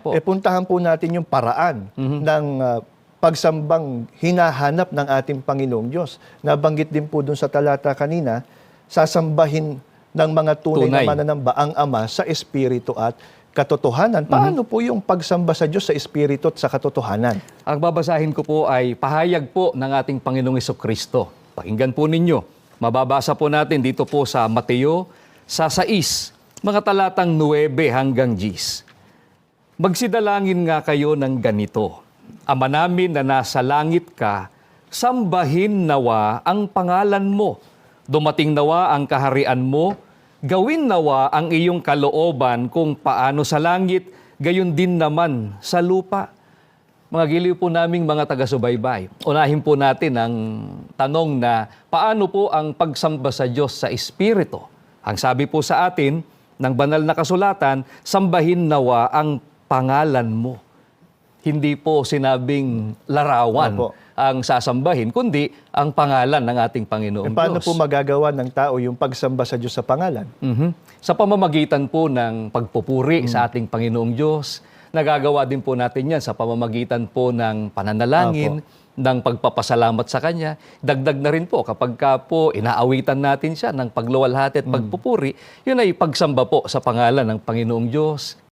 Po. puntahan po natin yung paraan ng pagsambang hinahanap ng ating Panginoong Diyos. Nabanggit din po dun sa talata kanina, sasambahin ng mga tunay na mananamba ang Ama sa Espiritu at katotohanan. Paano po yung pagsamba sa Diyos sa Espiritu at sa katotohanan? Ang babasahin ko po ay pahayag po ng ating Panginoong Hesukristo. Pakinggan po ninyo. Mababasa po natin dito po sa Mateo, sa 6, mga talatang 9 hanggang 10. Magsidalangin nga kayo ng ganito. Ama namin na nasa langit ka, sambahin nawa ang pangalan mo. Dumating nawa ang kaharian mo, gawin nawa ang iyong kalooban kung paano sa langit, gayon din naman sa lupa. Mga giliw po naming mga taga-subaybay, unahin po natin ang tanong na paano po ang pagsamba sa Diyos sa Espiritu. Ang sabi po sa atin ng banal na kasulatan, sambahin nawa ang pangalan mo. Hindi po sinabing larawan ang sasambahin, kundi ang pangalan ng ating Panginoong Paano Diyos. po magagawa ng tao yung pagsamba sa Diyos sa pangalan? Sa pamamagitan po ng pagpupuri sa ating Panginoong Diyos, nagagawa din po natin yan sa pamamagitan po ng pananalangin, ng pagpapasalamat sa Kanya. Dagdag na rin po kapag ka po inaawitan natin siya ng pagluwalhati at pagpupuri, yun ay pagsamba po sa pangalan ng Panginoong Diyos.